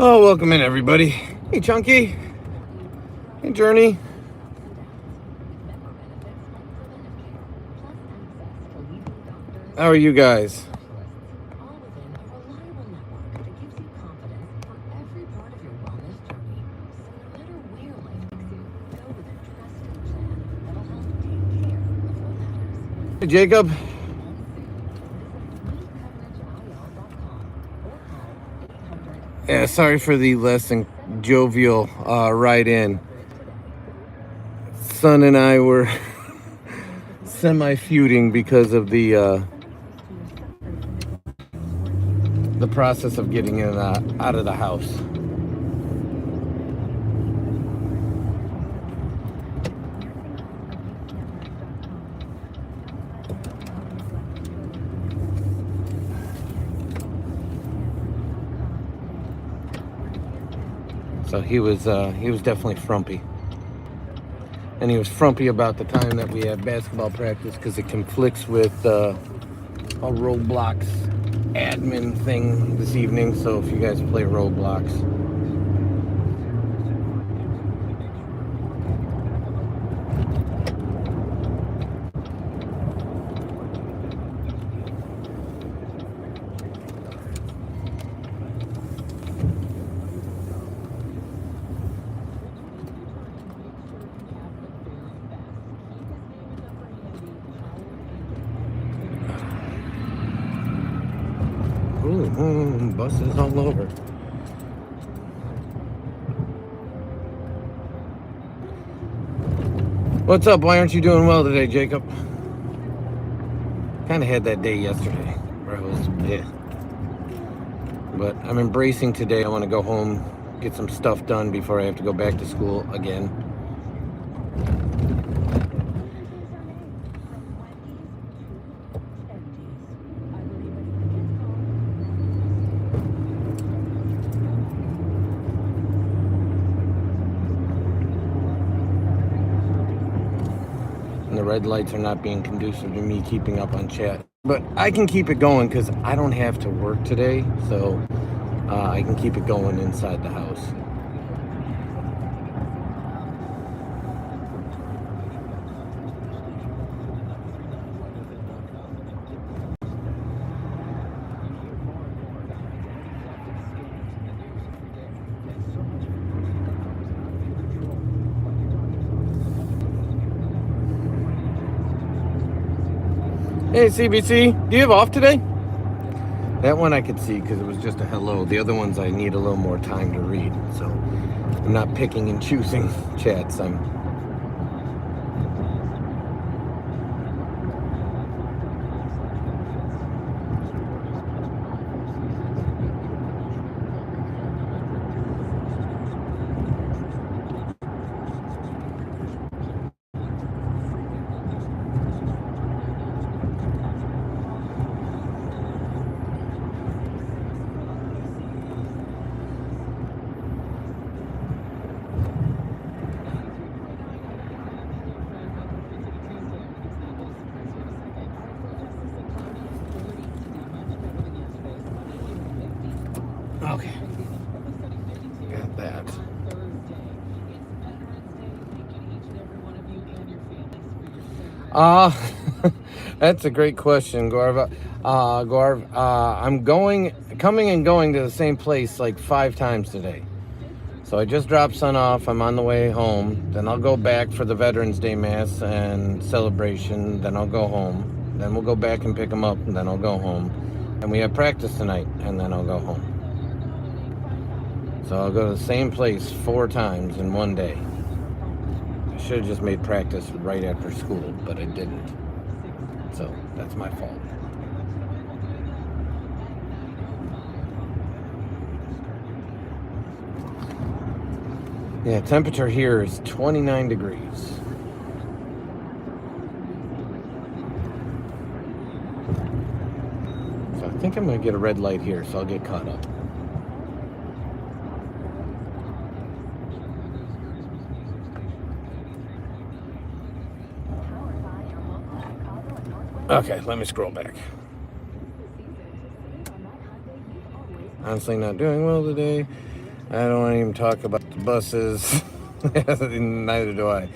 Oh, welcome in, everybody. Hey, Chunky. Hey, Journey. How are you guys? Hey, Jacob. Yeah, sorry for the less than jovial ride in. Son and I were semi-feuding because of the process of getting in out of the house. So he was definitely frumpy. And he was frumpy about the time that we had basketball practice because it conflicts with a Roblox admin thing this evening. So if you guys play Roblox, buses all over. What's up? Why aren't you doing well today, Jacob? Kind of had that day yesterday where I was, but I'm embracing today. I want to go home, get some stuff done before I have to go back to school again. And the red lights are not being conducive to me keeping up on chat. But I can keep it going because I don't have to work today, so I can keep it going inside the house. Hey, CBC, do you have off today? That one I could see because it was just a hello. The other ones I need a little more time to read. So I'm not picking and choosing chats. Okay. Got that. That's a great question, Garv. I'm coming and going to the same place like 5 times today. So I just dropped son off. I'm on the way home. Then I'll go back for the Veterans Day Mass and celebration. Then I'll go home. Then we'll go back and pick him up, and then I'll go home. And we have practice tonight, and then I'll go home. So I'll go to the same place 4 times in one day. I should have just made practice right after school, but I didn't. So that's my fault. Yeah, temperature here is 29 degrees. So I think I'm going to get a red light here, so I'll get caught up. Okay, let me scroll back. Honestly, not doing well today. I don't want to even talk about the buses. Neither do I.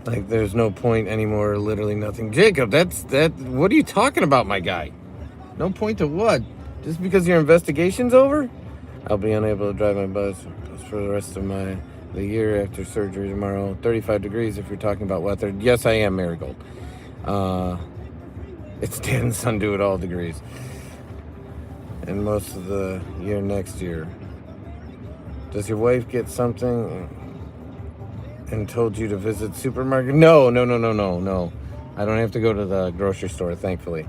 Like, there's no point anymore. Literally nothing. Jacob, that. What are you talking about, my guy? No point to what? Just because your investigation's over? I'll be unable to drive my bus for the rest of the year after surgery tomorrow. 35 degrees if you're talking about weather. Yes, I am, Marigold. It's 10 sun do it all degrees. And most of the year next year. Does your wife get something and told you to visit supermarket? No. I don't have to go to the grocery store, thankfully.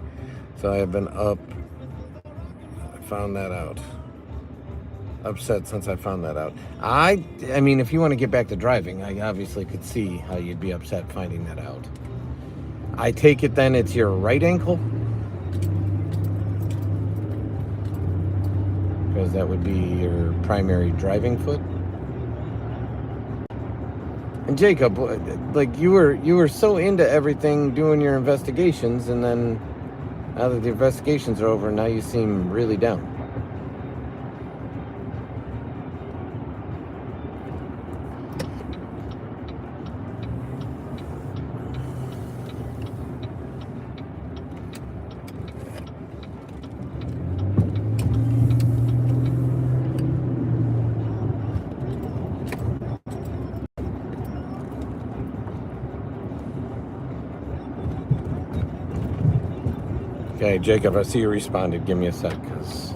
So I have been up. I found that out. Upset since I found that out. I mean, if you want to get back to driving, I obviously could see how you'd be upset finding that out. I take it then it's your right ankle? Because that would be your primary driving foot. And Jacob, like you were so into everything doing your investigations, and then now that the investigations are over, now you seem really down. Okay, Jacob, I see you responded. Give me a sec, cause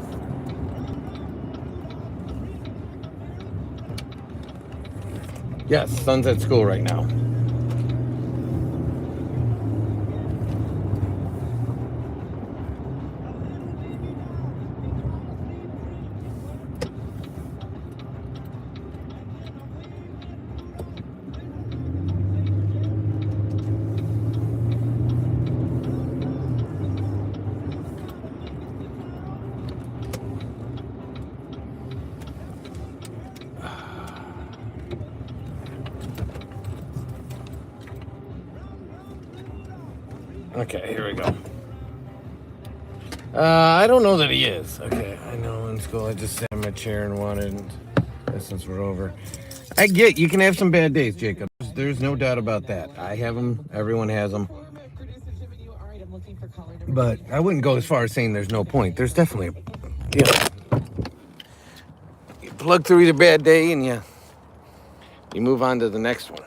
yes, son's at school right now. Okay, here we go. I don't know that he is. Okay, I know in school I just sat in my chair and wanted, since we're over. I get you can have some bad days, Jacob. There's no doubt about that. I have them. Everyone has them. But I wouldn't go as far as saying there's no point. There's definitely, you plug through the bad day and you move on to the next one.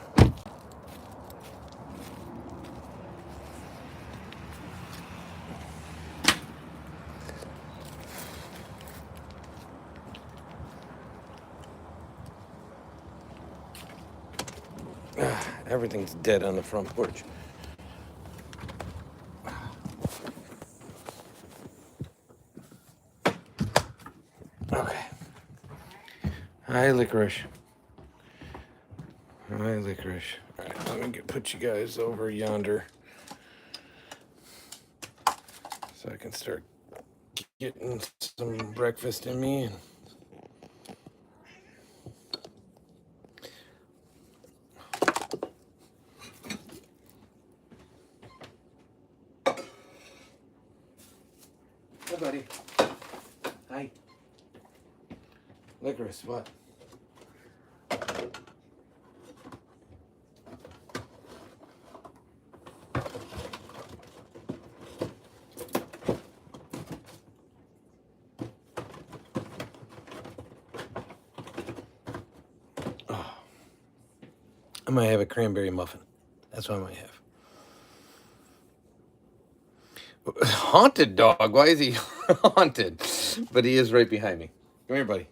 Everything's dead on the front porch. Okay. Hi, Licorice. Hi, Licorice. All right, let me put you guys over yonder so I can start getting some breakfast in me. Hi, buddy. Hi. Licorice, what? Oh. I might have a cranberry muffin. That's what I might have. Haunted dog. Why is he haunted? But he is right behind me. Come here, buddy.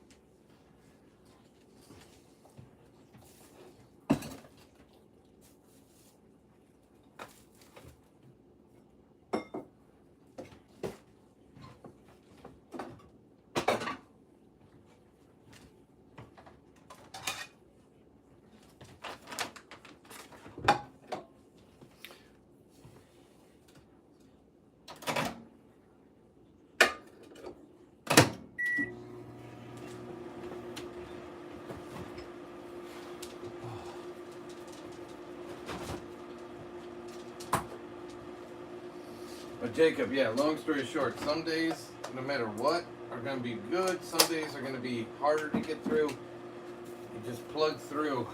But Jacob, yeah, long story short, some days, no matter what, are going to be good. Some days are going to be harder to get through. just plug through,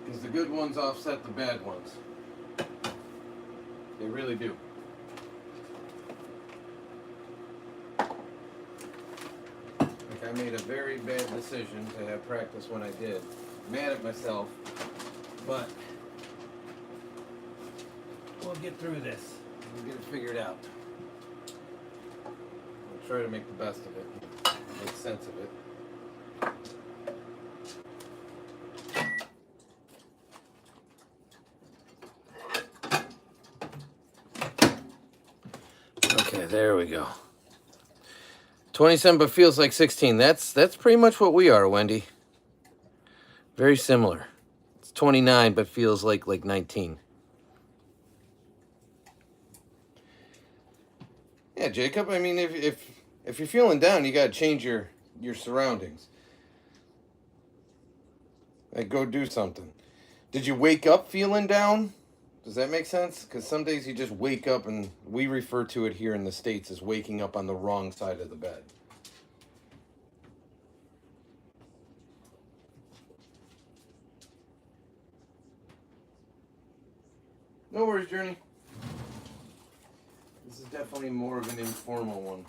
because the good ones offset the bad ones. They really do. Like, I made a very bad decision to have practice when I did. Mad at myself, but we'll get through this. We'll get it figured out. We'll try to make the best of it, make sense of it. Okay, there we go. 27, but feels like 16. That's pretty much what we are, Wendy. Very similar. It's 29, but feels like 19. Yeah, Jacob. I mean, if you're feeling down, you gotta change your surroundings. Like, go do something. Did you wake up feeling down? Does that make sense? Because some days you just wake up, and we refer to it here in the States as waking up on the wrong side of the bed. No worries, Journey. This is definitely more of an informal one.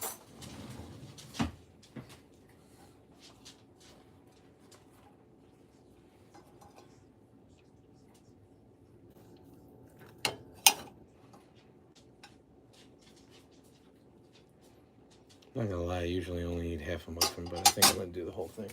Not gonna lie, I usually only eat half a muffin, but I think I'm gonna do the whole thing.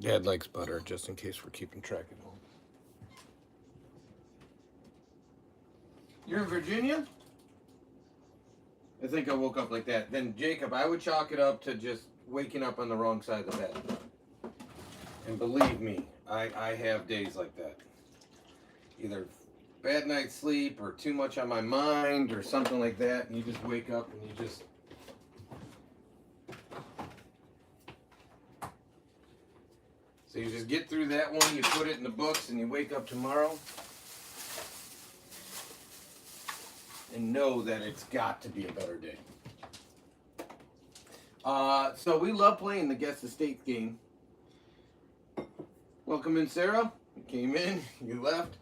Dad likes butter, just in case we're keeping track at home. You're in Virginia? I think I woke up like that. Then, Jacob, I would chalk it up to just waking up on the wrong side of the bed. And believe me, I have days like that. Either bad night's sleep or too much on my mind or something like that, and you just wake up and you just... So you just get through that one, you put it in the books, and you wake up tomorrow and know that it's got to be a better day. So we love playing the Guess the State game. Welcome in, Sarah. You came in, you left.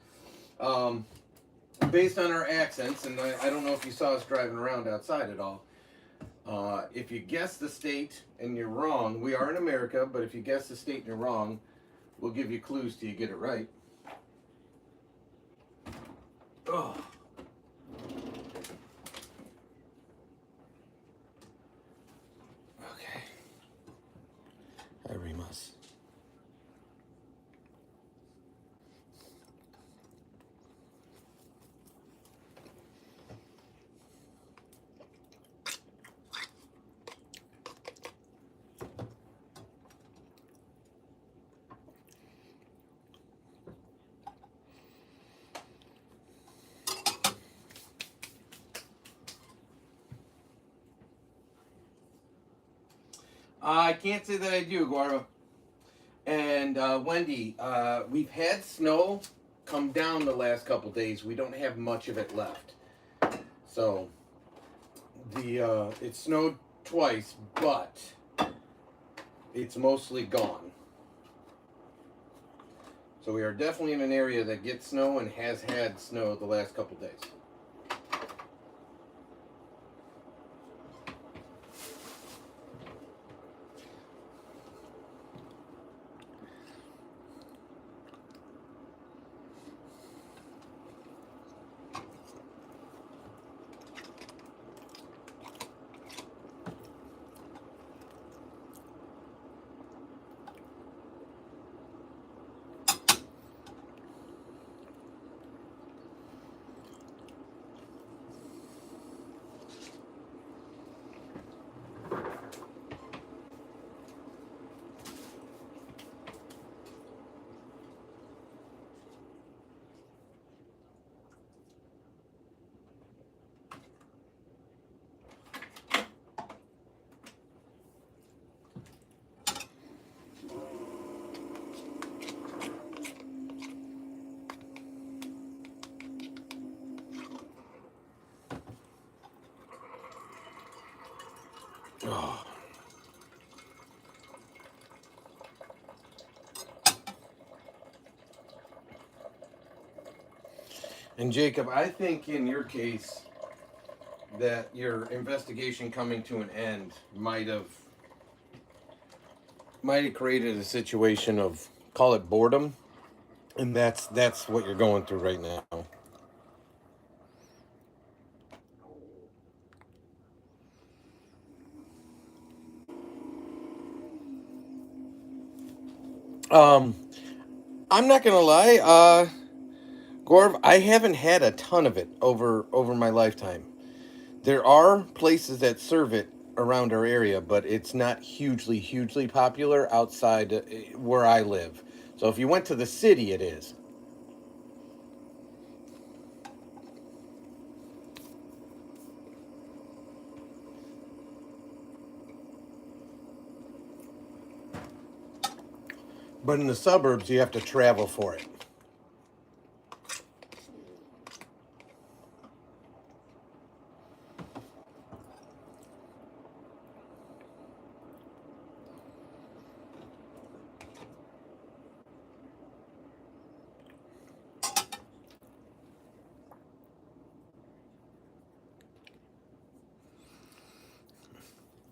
Based on our accents, and I don't know if you saw us driving around outside at all. If you guess the state and you're wrong, we are in America, but if you guess the state and you're wrong, we'll give you clues till you get it right. Oh. Okay. Hi, Remus. I can't say that I do, Guarva. And Wendy, we've had snow come down the last couple days. We don't have much of it left. So it snowed twice, but it's mostly gone. So we are definitely in an area that gets snow and has had snow the last couple days. Oh. And Jacob, I think in your case that your investigation coming to an end might have created a situation of, call it boredom, and that's what you're going through right now. Um, I'm not gonna lie, Gorv, I haven't had a ton of it over my lifetime. There are places that serve it around our area, but it's not hugely popular outside where I live. So if you went to the city, it is. But in the suburbs, you have to travel for it.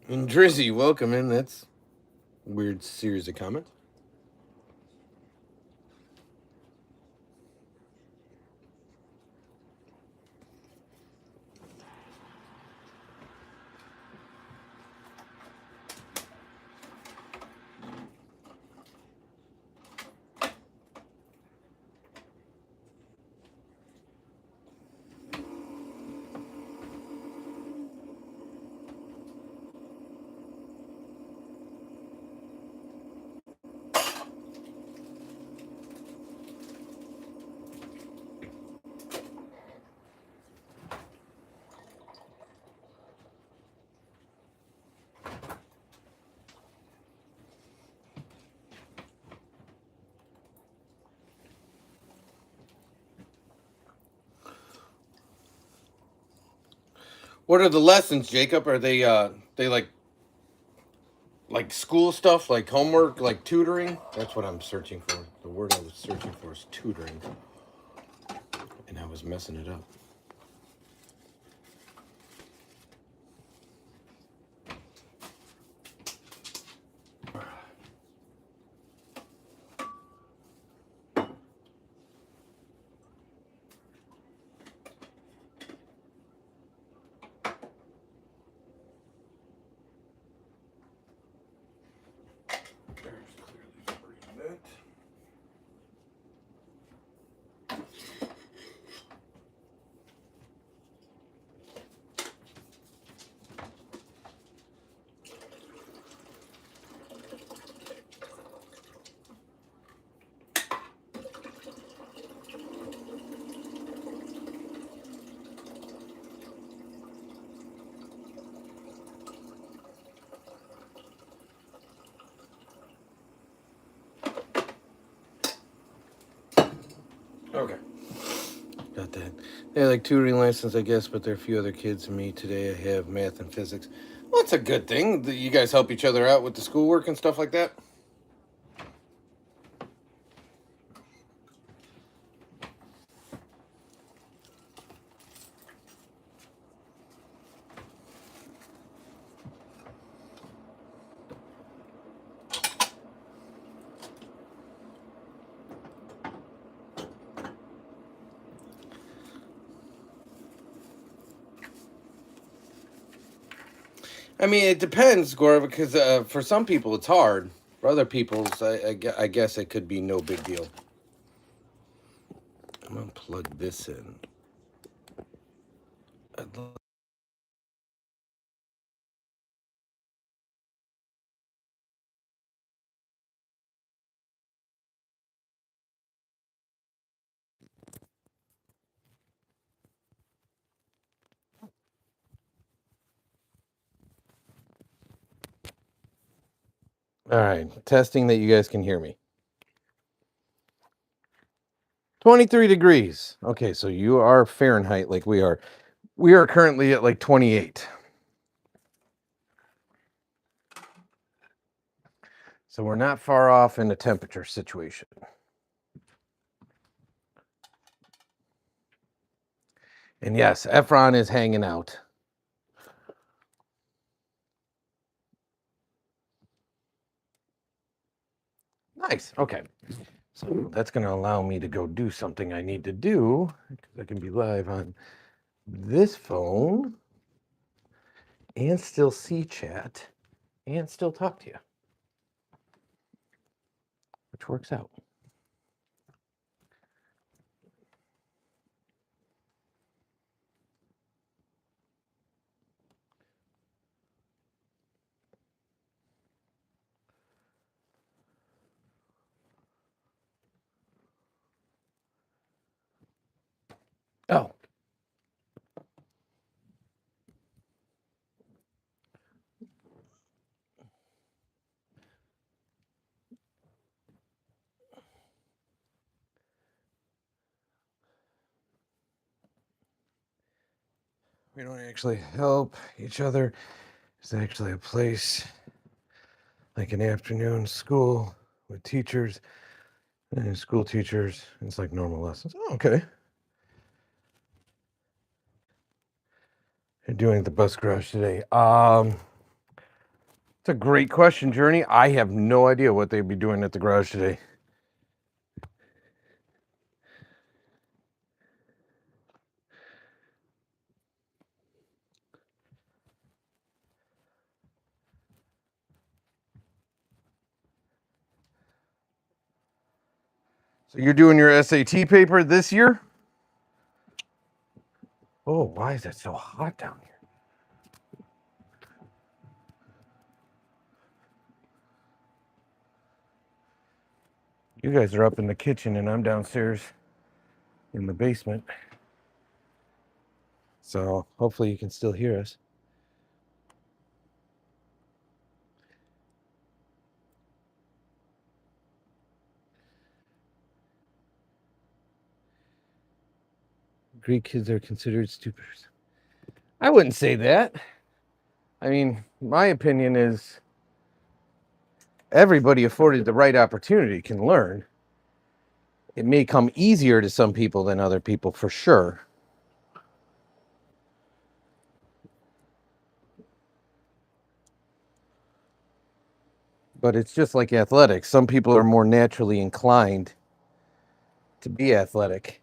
And Drizzy, welcome in. That's a weird series of comments. What are the lessons, Jacob? Are they like school stuff, like homework, like tutoring? That's what I'm searching for. The word I was searching for is tutoring, and I was messing it up. Okay. Got that. They like tutoring lessons, I guess, but there are a few other kids than me. Today I have math and physics. Well, that's a good thing. You guys help each other out with the schoolwork and stuff like that. I mean, it depends, Gore, because for some people it's hard. For other people, I guess it could be no big deal. I'm going to plug this in. All right, testing that you guys can hear me. 23 degrees. Okay, so you are Fahrenheit like we are. We are currently at like 28. So we're not far off in the temperature situation. And yes, Efron is hanging out. Nice. Okay. So that's going to allow me to go do something I need to do, because I can be live on this phone and still see chat and still talk to you, which works out. Oh. We don't actually help each other. There's actually a place like an afternoon school with teachers and school teachers. It's like normal lessons. Oh, okay. You're doing the bus garage today. It's a great question, Journey. I have no idea what they'd be doing at the garage today. So you're doing your SAT paper this year? Oh, why is it so hot down here? You guys are up in the kitchen and I'm downstairs in the basement. So hopefully you can still hear us. Greek kids are considered stupid. I wouldn't say that. I mean, my opinion is everybody afforded the right opportunity can learn. It may come easier to some people than other people, for sure. But it's just like athletics. Some people are more naturally inclined to be athletic.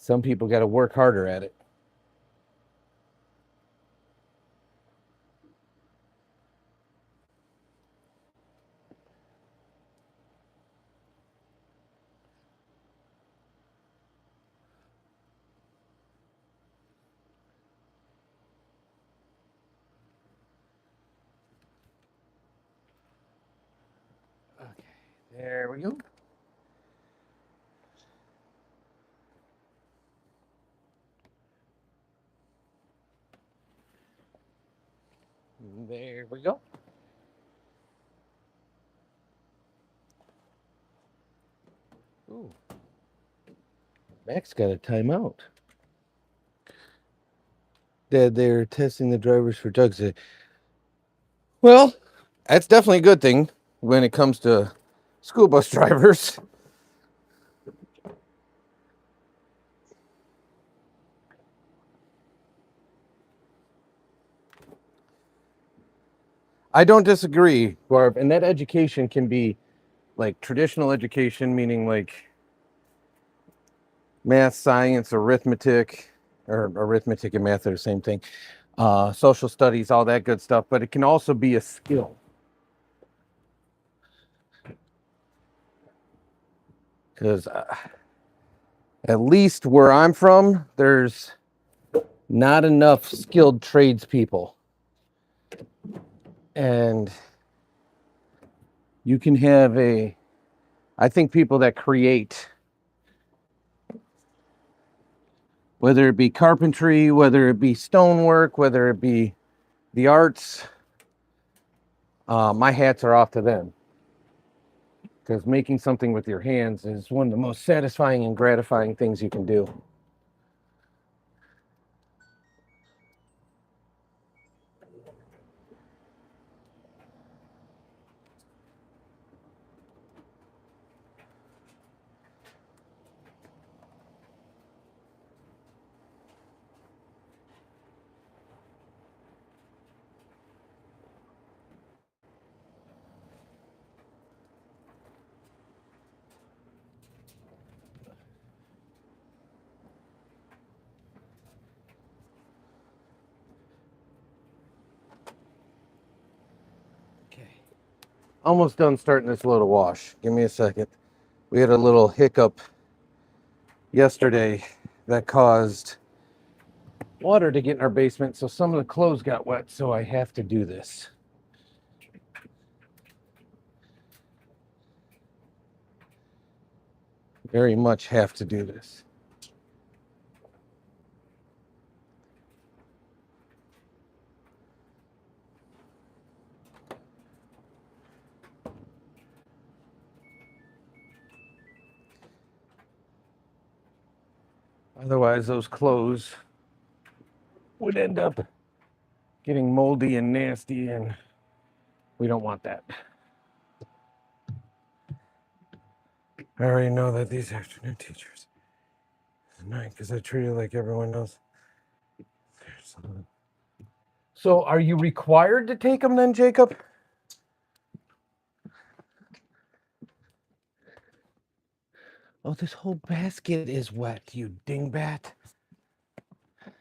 Some people got to work harder at it. Okay, there we go. There we go. Ooh. Max got a timeout. They're testing the drivers for drugs. Well, that's definitely a good thing when it comes to school bus drivers. I don't disagree, Barb. And that education can be like traditional education, meaning like math, science, arithmetic, or arithmetic and math are the same thing. Social studies, all that good stuff. But it can also be a skill. Because at least where I'm from, there's not enough skilled tradespeople. And you can have I think people that create, whether it be carpentry, whether it be stonework, whether it be the arts, my hats are off to them. Because making something with your hands is one of the most satisfying and gratifying things you can do. Almost done starting this load of wash. Give me a second. We had a little hiccup yesterday that caused water to get in our basement, so some of the clothes got wet, so I have to do this. Very much have to do this. Otherwise, those clothes would end up getting moldy and nasty, and we don't want that. I already know that these afternoon teachers is annoying because I treat it like everyone else. So, are you required to take them then, Jacob? Oh, this whole basket is wet, you dingbat. I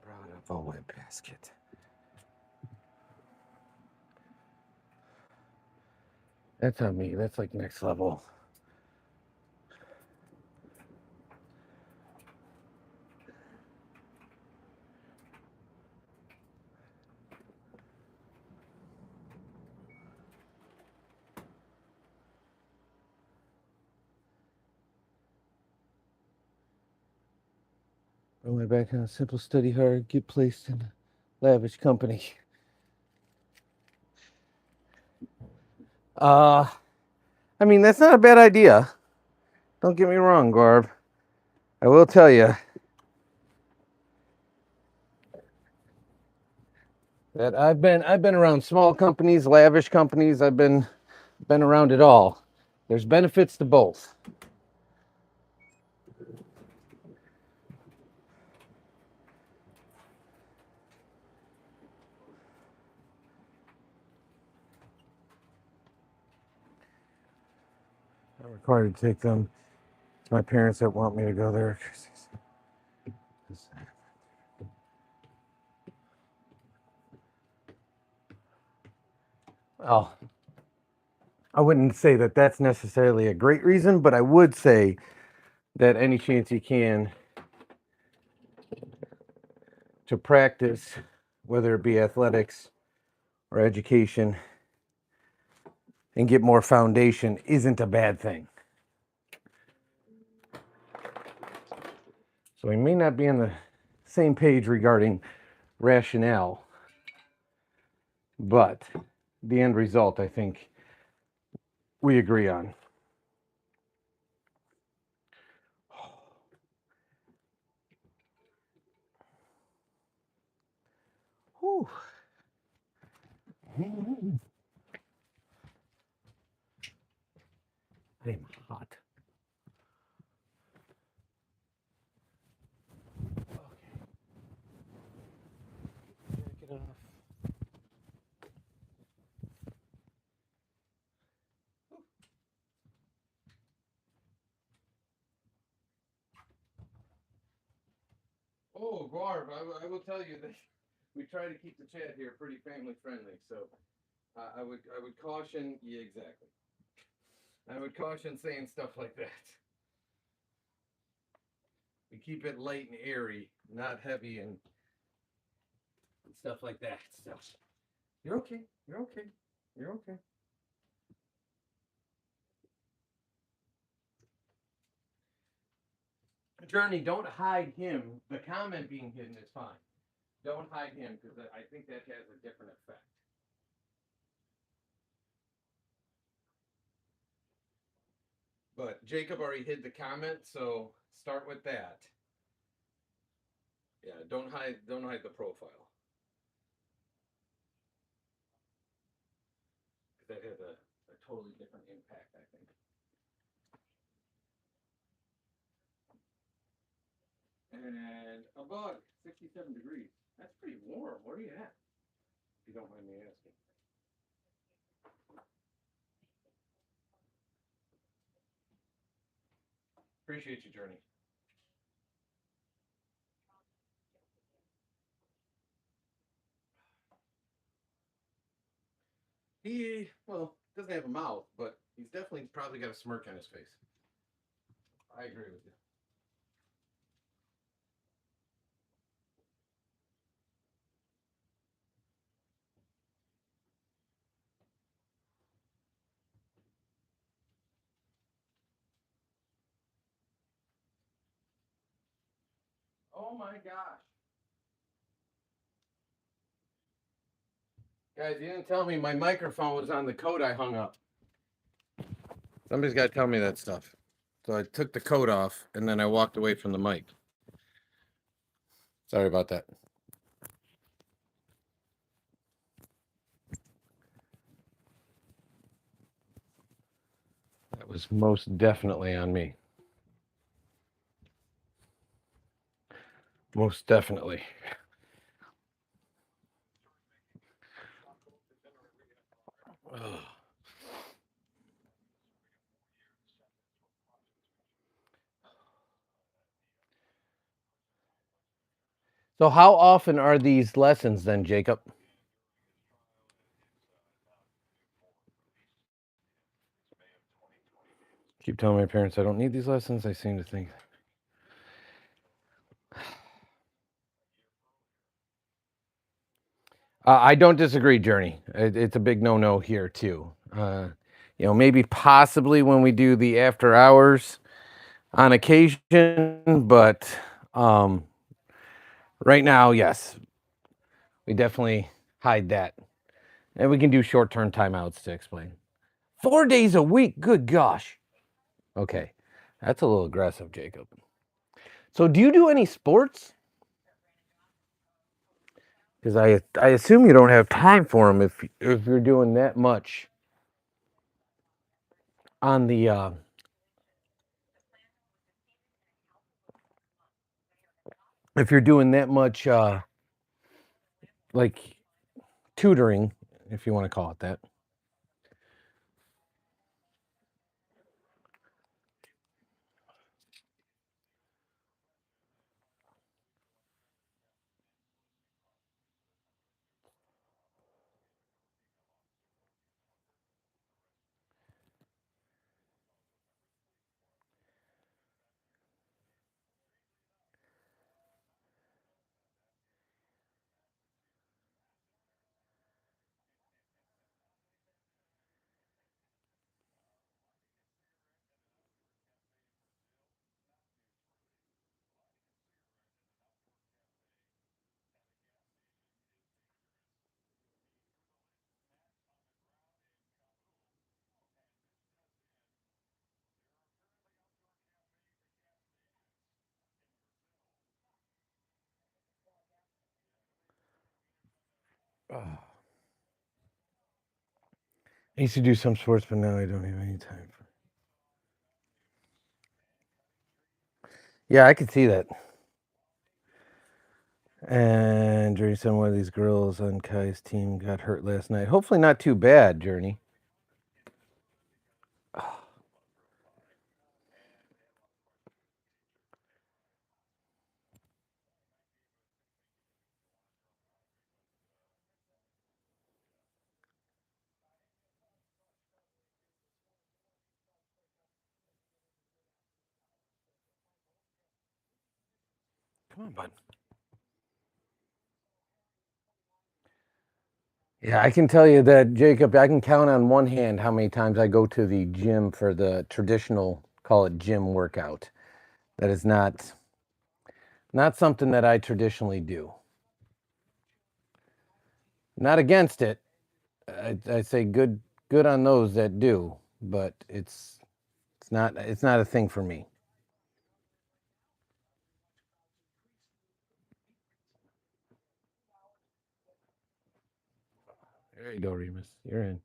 brought up a wet basket. That's on me. That's like next level. Bring my back on a simple, study hard, get placed in lavish company. I mean, that's not a bad idea. Don't get me wrong, Garb. I will tell you that I've been around small companies, lavish companies. I've been around it all. There's benefits to both. I'm required to take them. It's my parents that want me to go there. Well, I wouldn't say that that's necessarily a great reason, but I would say that any chance you can to practice, whether it be athletics or education, and get more foundation isn't a bad thing. So we may not be on the same page regarding rationale, but the end result, I think, we agree on. Whew. I am hot. Okay. Get off. Oh, Garb, I will tell you that we try to keep the chat here pretty family friendly. So I would caution. Yeah, exactly. I would caution saying stuff like that. We keep it light and airy, not heavy and stuff like that. So you're okay. You're okay. You're okay. Journey, don't hide him. The comment being hidden is fine. Don't hide him because I think that has a different effect. But Jacob already hid the comment, so start with that. Yeah, don't hide the profile. That has a totally different impact, I think. And a bug, 67 degrees. That's pretty warm. Where are you at? If you don't mind me asking. Appreciate you, Journey. He, well, doesn't have a mouth, but he's definitely probably got a smirk on his face. I agree with you. Oh my gosh. Guys, you didn't tell me my microphone was on the coat I hung up. Somebody's got to tell me that stuff. So I took the coat off and then I walked away from the mic. Sorry about that. That was most definitely on me. Most definitely. Ugh. So how often are these lessons then, Jacob? Keep telling my parents I don't need these lessons. I seem to think. I don't disagree, Journey. It's a big no-no here too. Maybe possibly when we do the after hours on occasion, but um, right now, yes, we definitely hide that, and we can do short-term timeouts to explain. 4 days a week. Good gosh. Okay, that's a little aggressive, Jacob. So, do you do any sports? Because I assume you don't have time for them if you're doing that much on the if you're doing that much like tutoring, if you want to call it that. Oh. I used to do some sports, but now I don't have any time for. Yeah, I could see that. And Journey said one of these girls on Kai's team got hurt last night. Hopefully, not too bad, Journey. Oh, come on, bud. Yeah, I can tell you that, Jacob, I can count on one hand how many times I go to the gym for the traditional, call it gym workout. That is not something that I traditionally do. Not against it. I say good on those that do, but it's not a thing for me. There you go, Remus. You're in.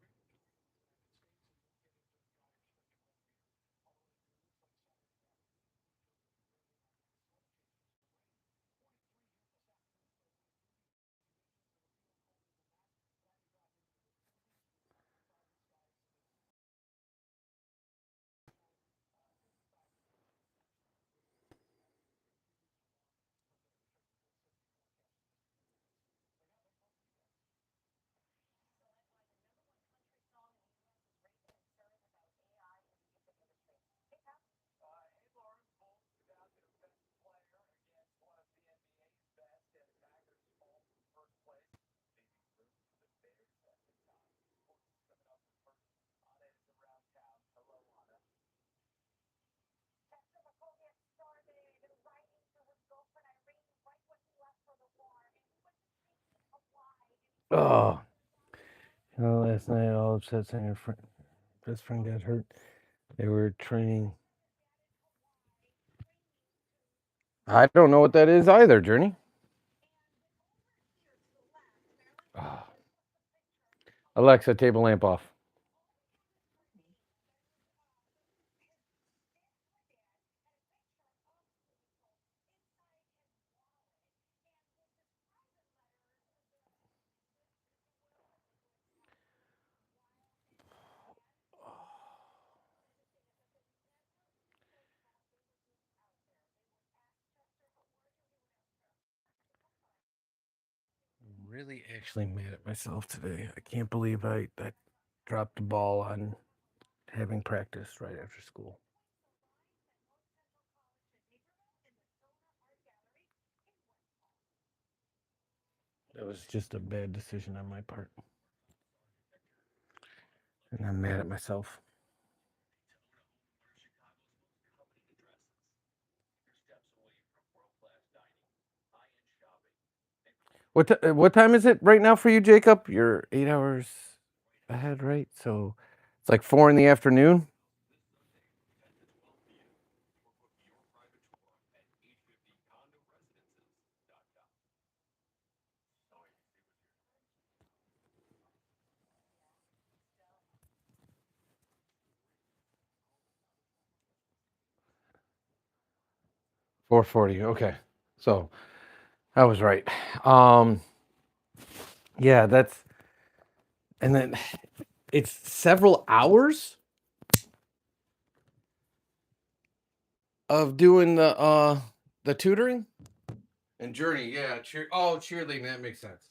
Oh, last night all upset saying her best friend got hurt. They were training. I don't know what that is either, Journey. Oh. Alexa, table lamp off. Really actually mad at myself today. I can't believe I dropped the ball on having practice right after school. That was just a bad decision on my part. And I'm mad at myself. What time is it right now for you, Jacob? You're 8 hours ahead, right? So it's like 4 in the afternoon. $4:40. Okay, so I was right. Um, yeah, and then it's several hours of doing the tutoring and journey. Yeah, cheerleading. That makes sense.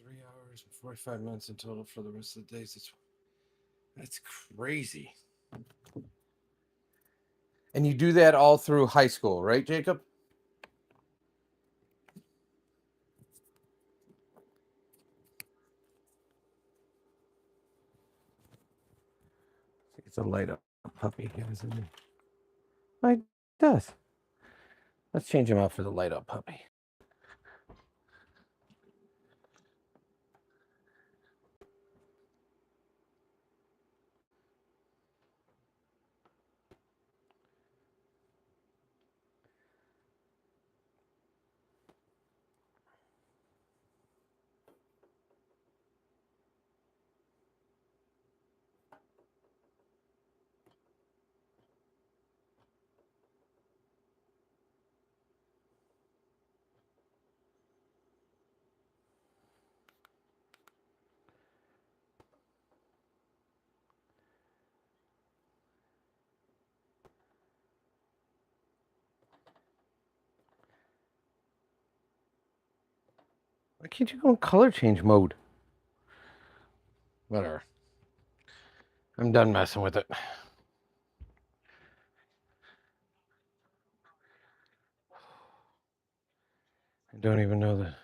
$3 and 45 minutes in total for the rest of the days. That's crazy. And you do that all through high school, right, Jacob? It's a light up puppy, isn't it? It does. Let's change him out for the light up puppy. Why can't you go in color change mode? Whatever. I'm done messing with it. I don't even know the.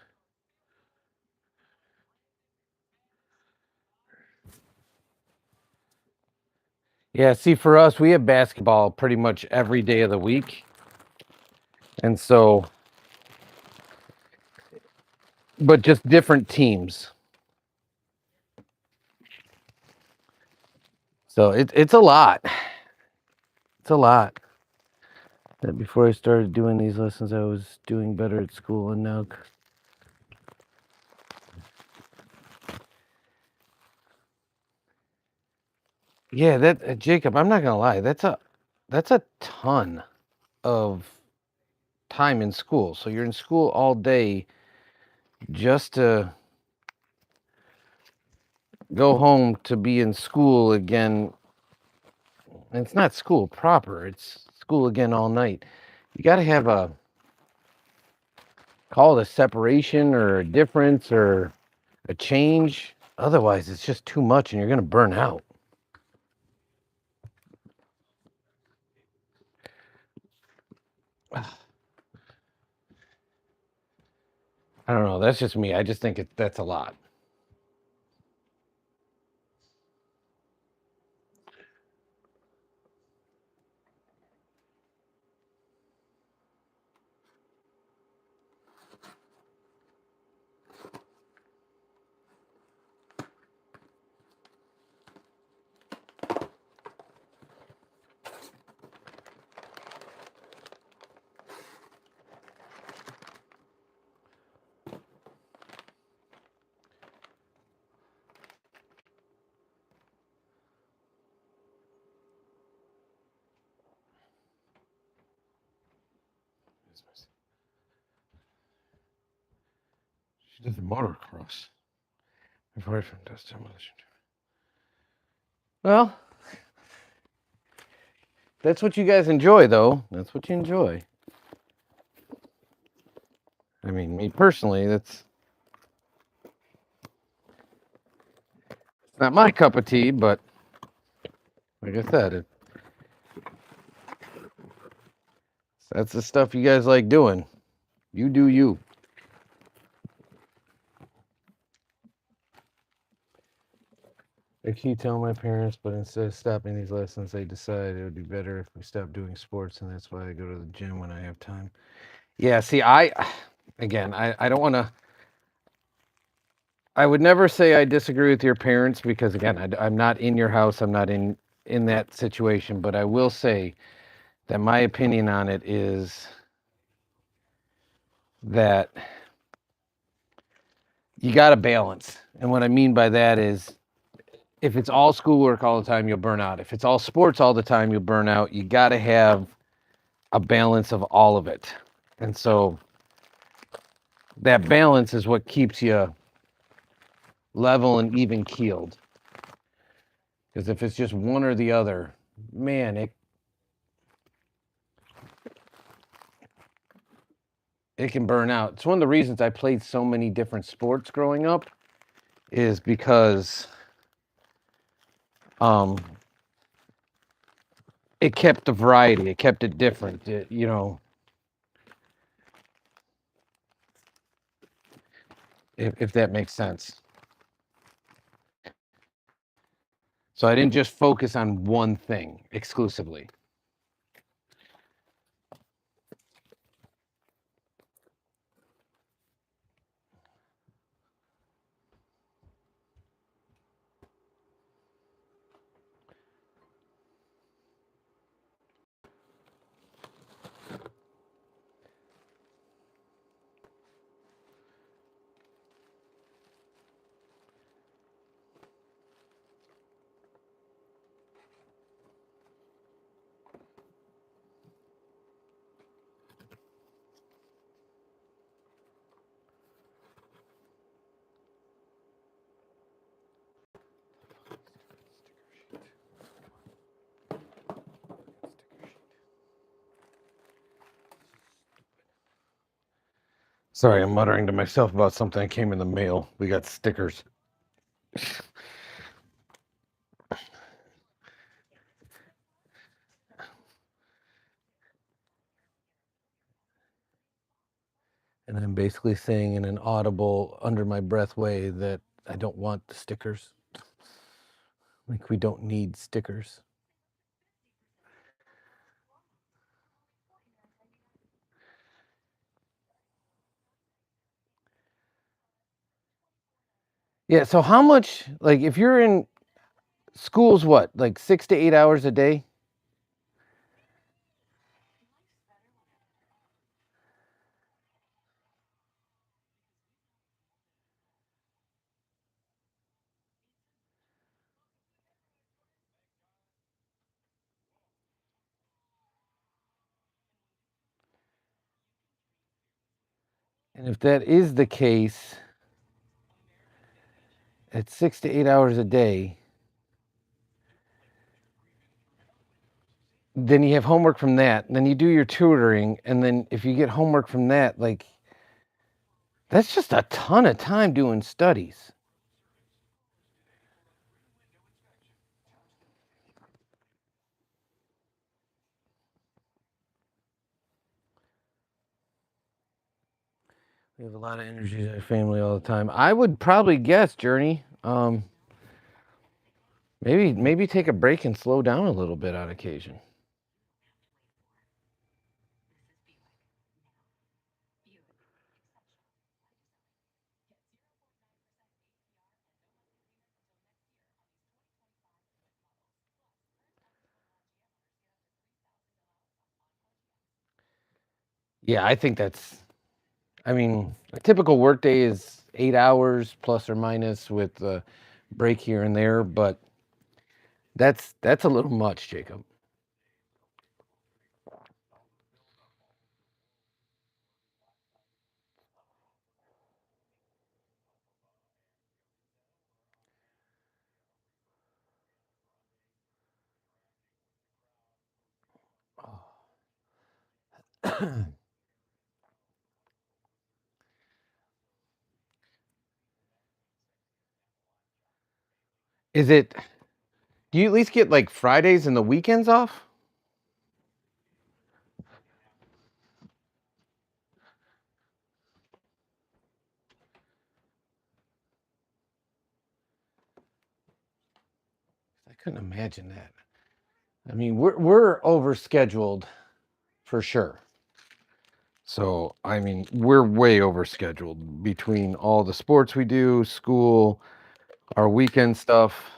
Yeah, see, for us, we have basketball pretty much every day of the week. And so, but just different teams. So it's a lot. It's a lot. That before I started doing these lessons, I was doing better at school, and now. Yeah, that Jacob, I'm not gonna lie, that's a ton of time in school. So you're in school all day just to go home to be in school again. And it's not school proper, it's school again all night. You got to have a call it a separation or a difference or a change. Otherwise, it's just too much and you're going to burn out. I don't know. That's just me. I just think that's a lot. She did the motocross. Before from dust demolition. Well, that's what you guys enjoy, though. That's what you enjoy. I mean, me personally, it's not my cup of tea, but like I said, that's the stuff you guys like doing. You do you. I keep telling my parents, but instead of stopping these lessons, they decided it would be better if we stopped doing sports, and that's why I go to the gym when I have time. Yeah, see, I don't want to. I would never say I disagree with your parents because, again, I'm not in your house. I'm not in that situation. But I will say that my opinion on it is that you got to balance. And what I mean by that is if it's all schoolwork all the time, you'll burn out. If it's all sports all the time, you'll burn out. You got to have a balance of all of it. And so that balance is what keeps you level and even keeled. Because if it's just one or the other, man, it can burn out. It's one of the reasons I played so many different sports growing up is because it kept the variety, it kept it different. If that makes sense. So I didn't just focus on one thing exclusively. Sorry, I'm muttering to myself about something that came in the mail. We got stickers. And I'm basically saying in an audible, under my breath way that I don't want the stickers. Like, we don't need stickers. Yeah, so how much, like, if you're in school's what, like 6 to 8 hours a day? And if that is the case, at 6 to 8 hours a day, then you have homework from that, and then you do your tutoring, and then if you get homework from that, like, that's just a ton of time doing studies. We have a lot of energy as a family all the time. I would probably guess, Journey, maybe take a break and slow down a little bit on occasion. Yeah, I think that's. I mean, a typical workday is 8 hours plus or minus with a break here and there, but that's a little much, Jacob. Is it? Do you at least get like Fridays and the weekends off? I couldn't imagine that. I mean, we're overscheduled for sure. So, I mean, we're way overscheduled between all the sports we do, school, our weekend stuff.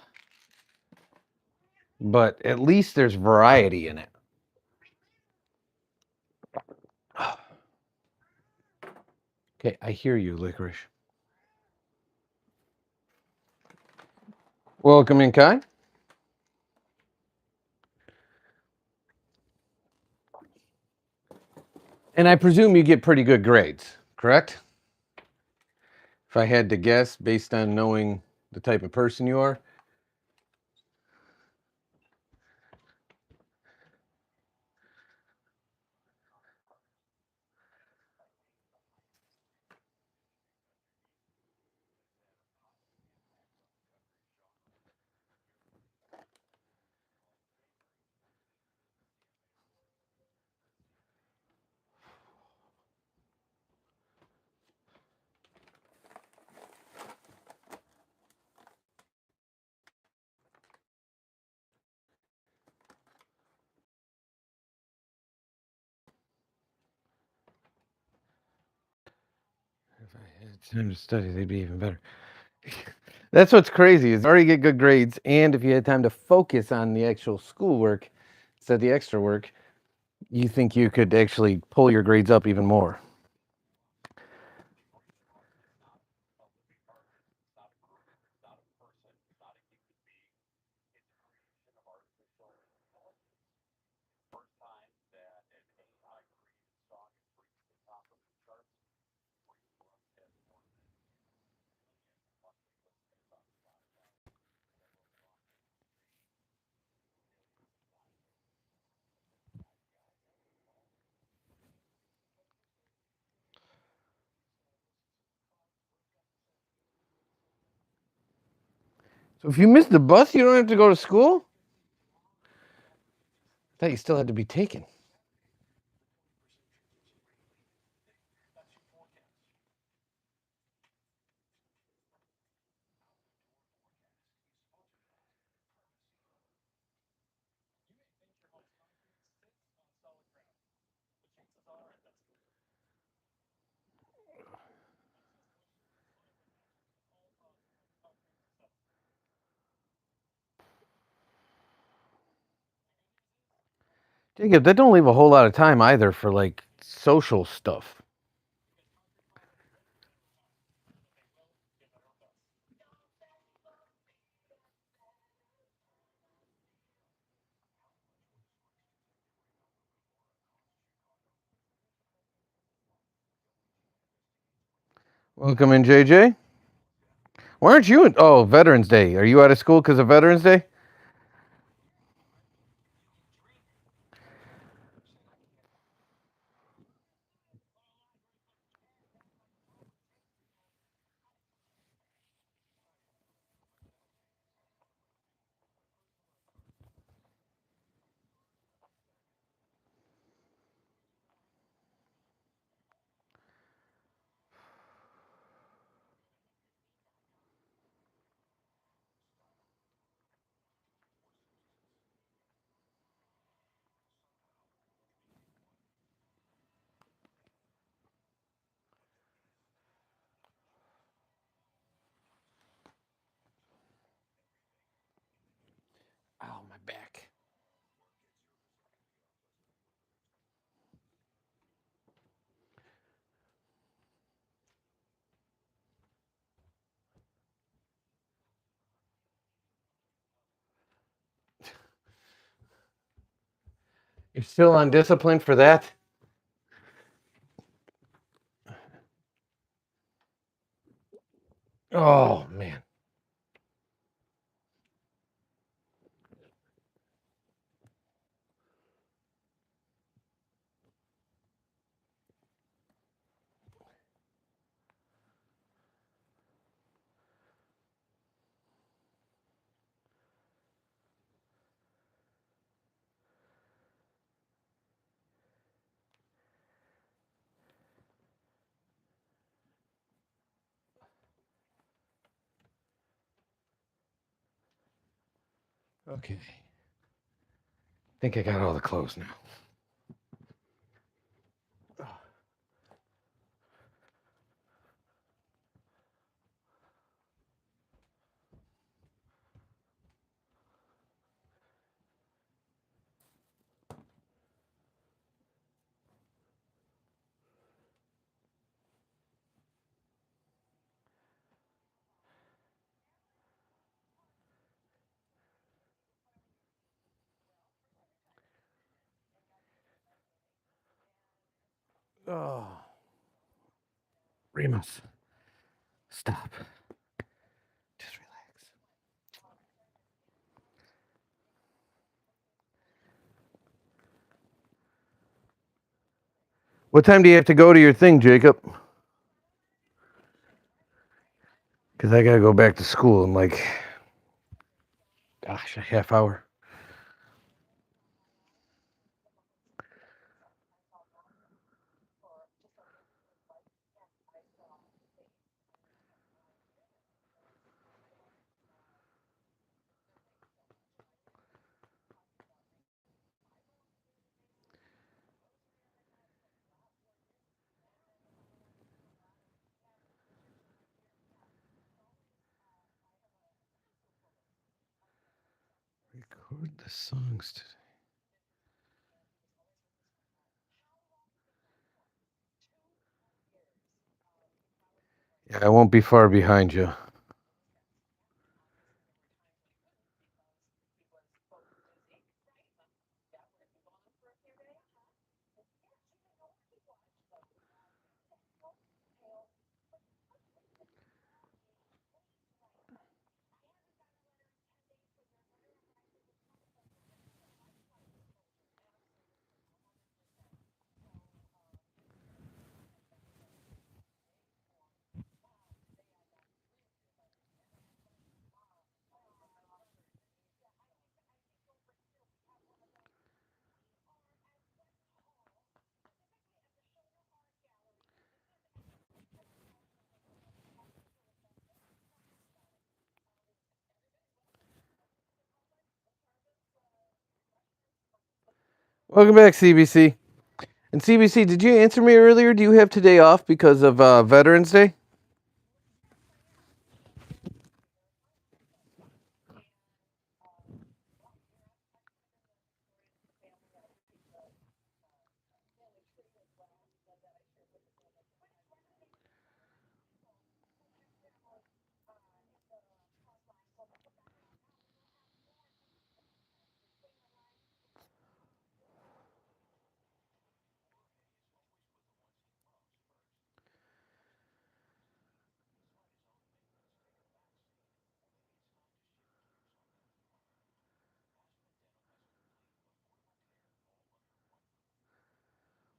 But at least there's variety in it. Okay, I hear you, Licorice. Welcome in, Kai. And I presume you get pretty good grades, correct? If I had to guess based on knowing the type of person you are. If I had time to study, they'd be even better. That's what's crazy is already get good grades, and if you had time to focus on the actual schoolwork instead of the extra work, you think you could actually pull your grades up even more. So if you miss the bus, you don't have to go to school? I thought you still had to be taken. Jacob, that don't leave a whole lot of time either for like social stuff. Welcome in, JJ. Why aren't you in? Oh, Veterans Day. Are you out of school because of Veterans Day? Oh, my back. You're still on discipline for that? Oh, man. Okay. I think I got all the clothes now. Oh, Remus, stop. Just relax. What time do you have to go to your thing, Jacob? Because I got to go back to school in like, gosh, a half hour. Record the songs today. Yeah, I won't be far behind you. Welcome back, CBC. And CBC, did you answer me earlier? Do you have today off because of Veterans Day?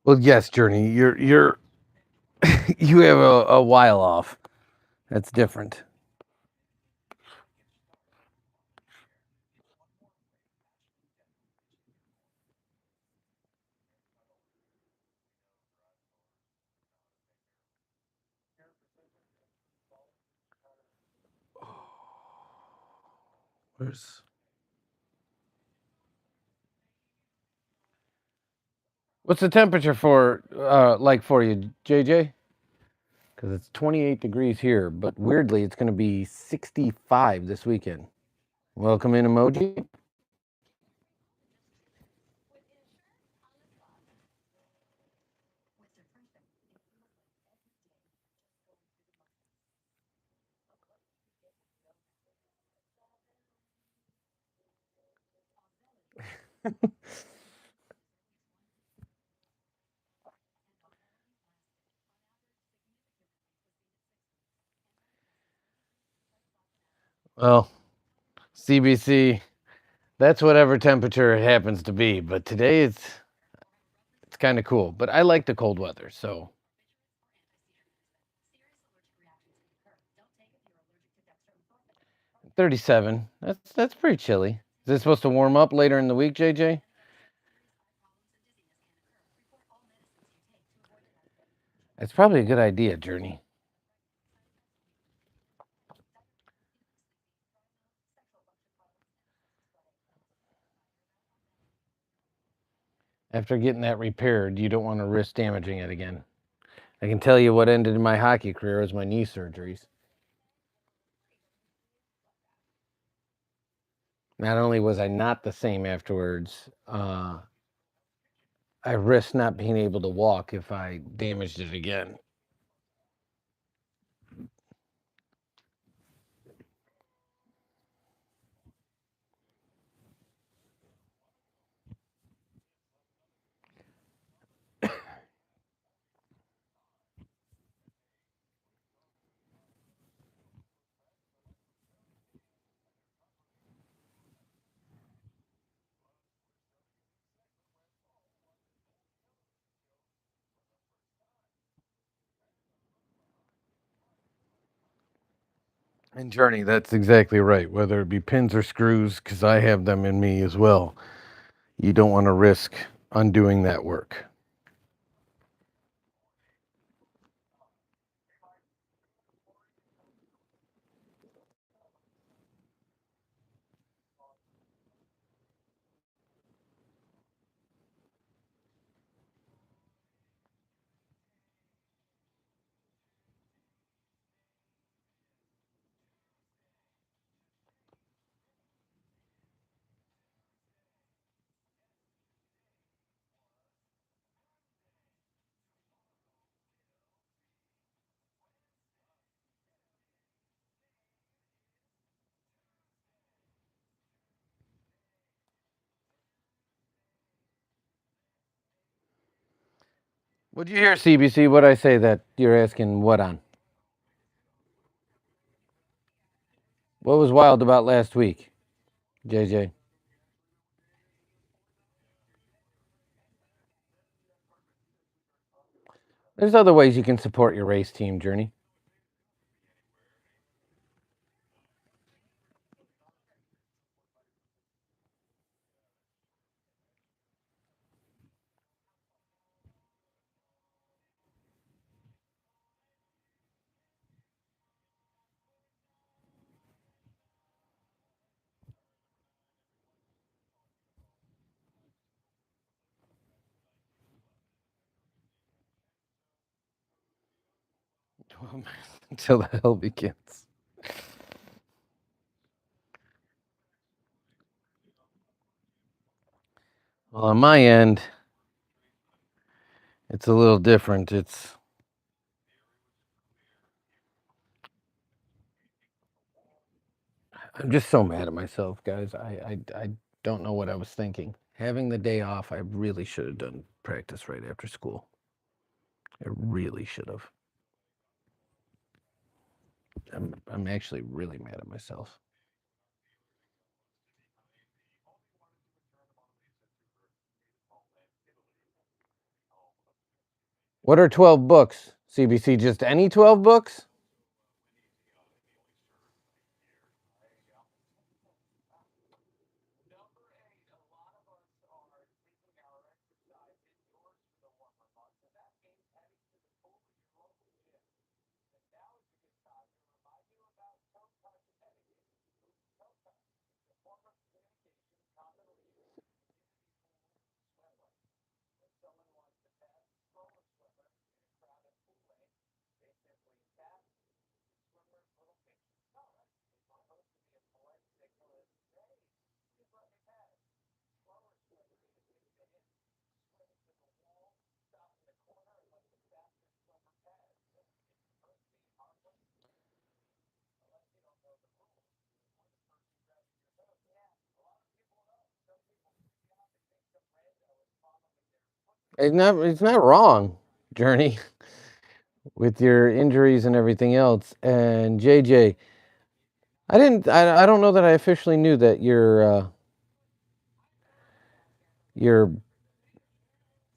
Well, yes, Journey. You're you have a while off. That's different. Where's What's the temperature for like for you, JJ? Because it's 28 degrees here, but weirdly, it's going to be 65 this weekend. Welcome in, emoji. Well, CBC, that's whatever temperature it happens to be. But today it's kind of cool. But I like the cold weather, so 37. That's pretty chilly. Is it supposed to warm up later in the week, JJ? It's probably a good idea, Journey. After getting that repaired, you don't want to risk damaging it again. I can tell you what ended my hockey career was my knee surgeries. Not only was I not the same afterwards, I risked not being able to walk if I damaged it again. And Journey, that's exactly right. Whether it be pins or screws, because I have them in me as well. You don't want to risk undoing that work. What'd you hear, CBC? What'd I say that you're asking what on? What was wild about last week, JJ? There's other ways you can support your race team, Journey. until the hell begins. Well, on my end, it's a little different. I'm just so mad at myself, guys. I don't know what I was thinking. Having the day off, I really should have done practice right after school. I really should have. I'm actually really mad at myself. What are 12 books? CBC, just any 12 books? It's not wrong, Journey, with your injuries and everything else. And JJ, I don't know that I officially knew that your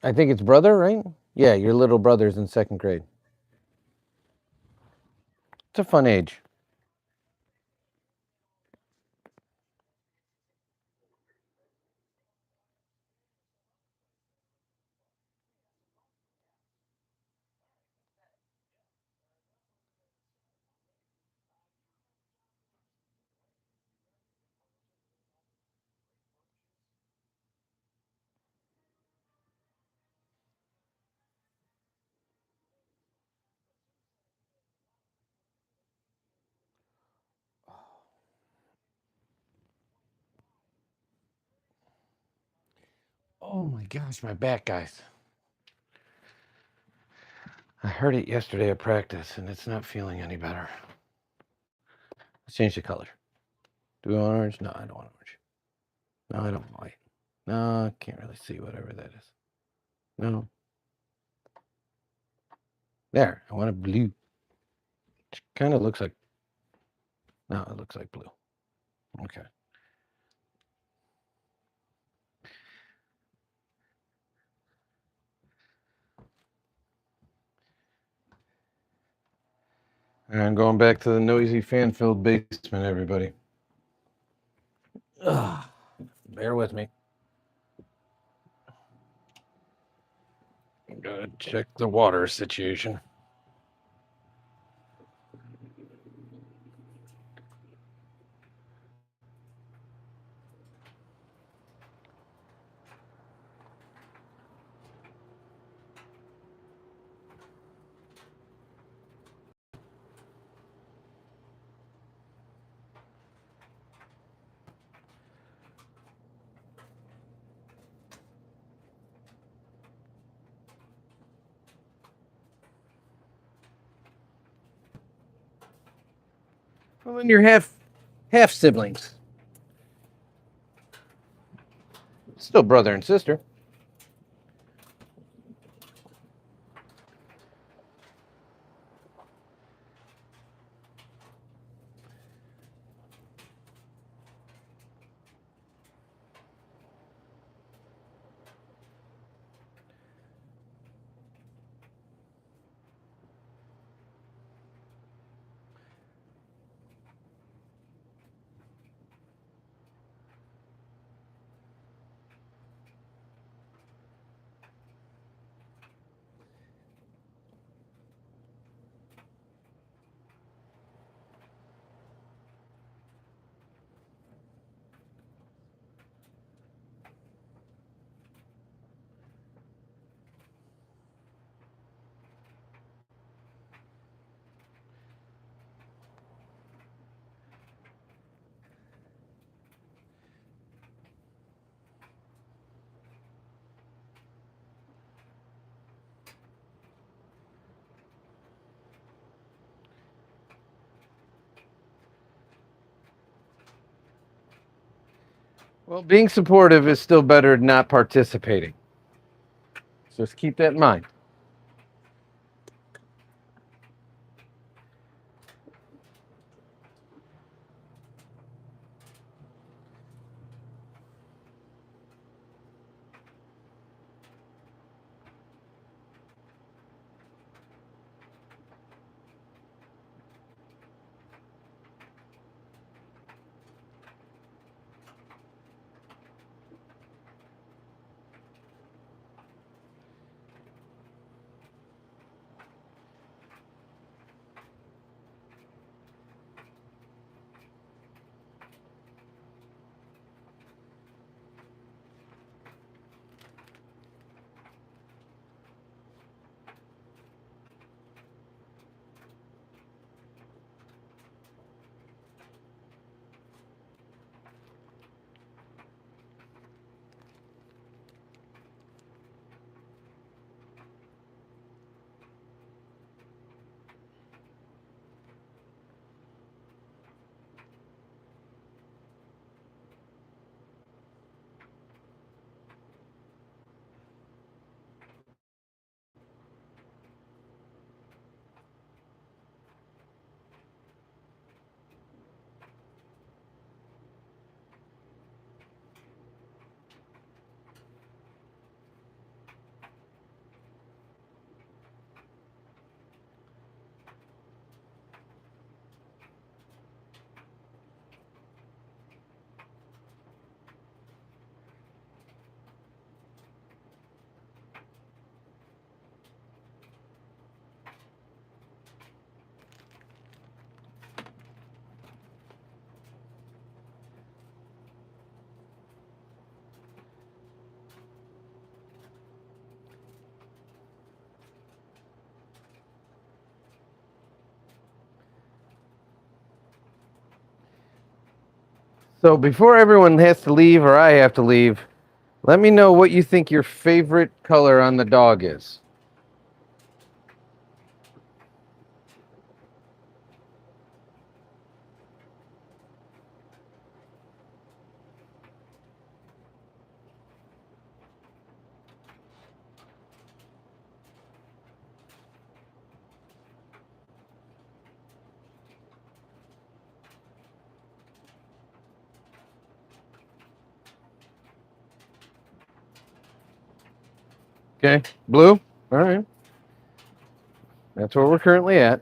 I think it's brother, right? Yeah, your little brother's in second grade. It's a fun age. Oh my gosh, my back, guys. I heard it yesterday at practice, and it's not feeling any better. Let's change the color. Do we want orange? No, I don't want orange. No, I don't want white. No, I can't really see whatever that is. No. There, I want a blue. It kind of looks like, no, it looks like blue. Okay. And I'm going back to the noisy, fan-filled basement, everybody. Ugh. Bear with me. I'm gonna check the water situation. Well, then you're half siblings. Still brother and sister. Well, being supportive is still better than not participating. So just keep that in mind. So before everyone has to leave or I have to leave, let me know what you think your favorite color on the dog is. Okay, blue? All right. That's where we're currently at.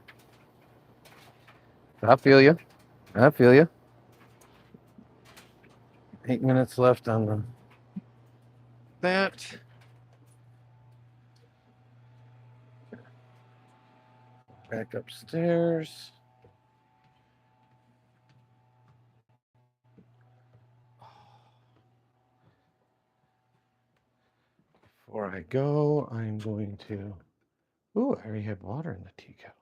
I feel you. I feel you. 8 minutes left on that. Back upstairs. Before I go, I'm going to. Ooh, I already have water in the tea kettle.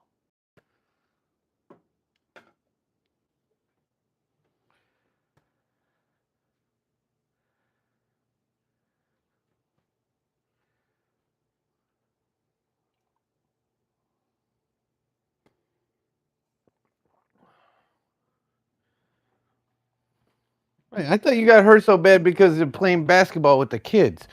Wait, I thought you got hurt so bad because of playing basketball with the kids.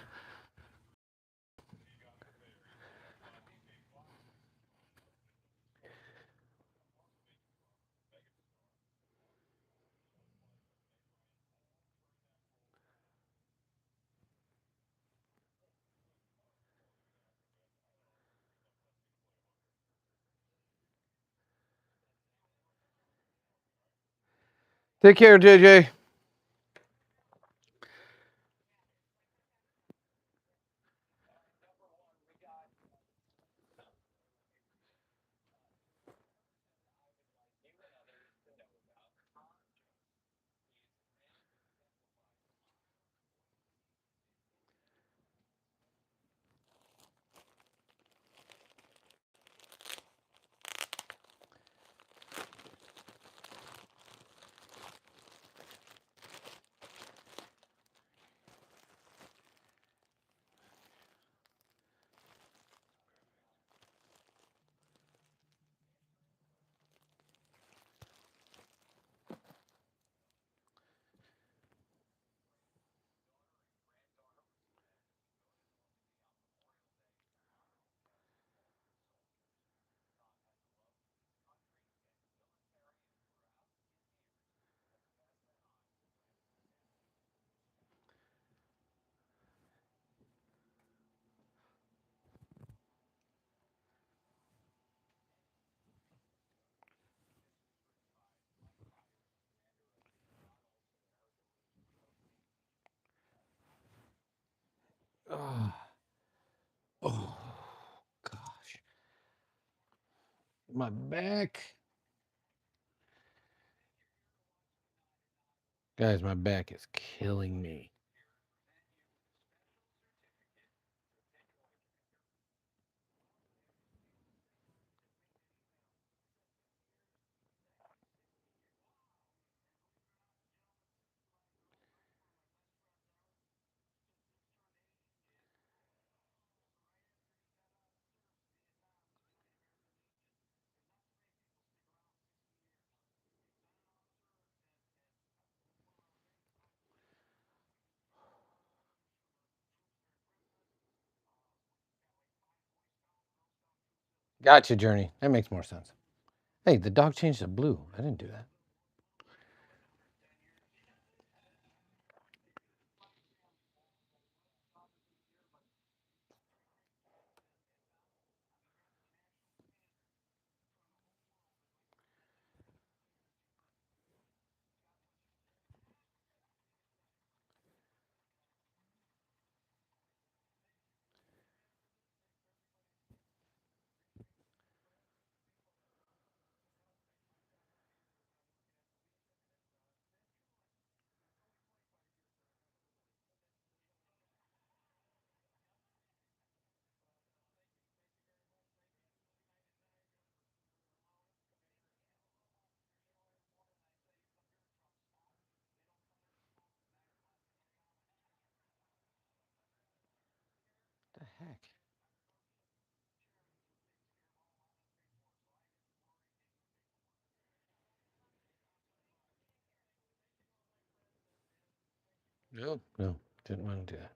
Take care, JJ. my back. Guys, my back is killing me. Gotcha, Journey. That makes more sense. Hey, the dog changed to blue. I didn't do that. What the heck? No. No, didn't want to do that.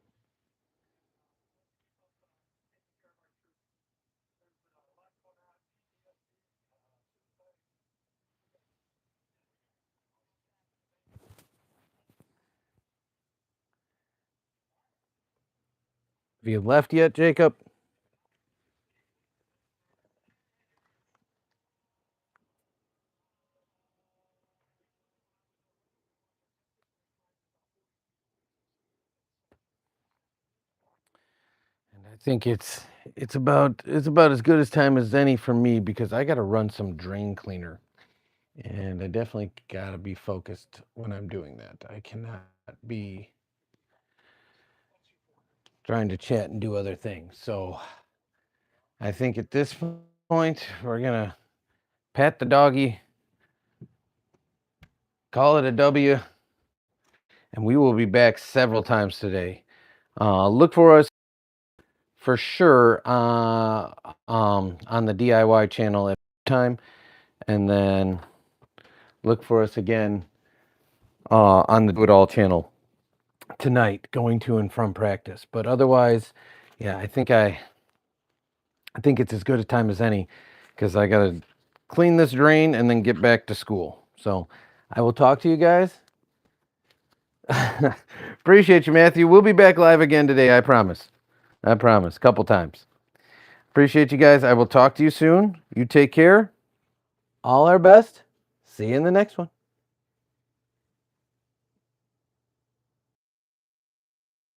Have you left yet, Jacob? And I think it's about as good as time as any for me because I got to run some drain cleaner, and I definitely got to be focused when I'm doing that. I cannot be trying to chat and do other things. So I think at this point we're gonna pat the doggy, call it a W, and we will be back several times today. Look for us for sure on the DIY channel at time, and then look for us again on the Do It All channel tonight, going to and from practice. But otherwise, yeah, I think it's as good a time as any because I gotta clean this drain and then get back to school. So I will talk to you guys. Appreciate you, Matthew. We'll be back live again today. I promise. I promise. Couple times. Appreciate you guys. I will talk to you soon. You take care. All our best. See you in the next one.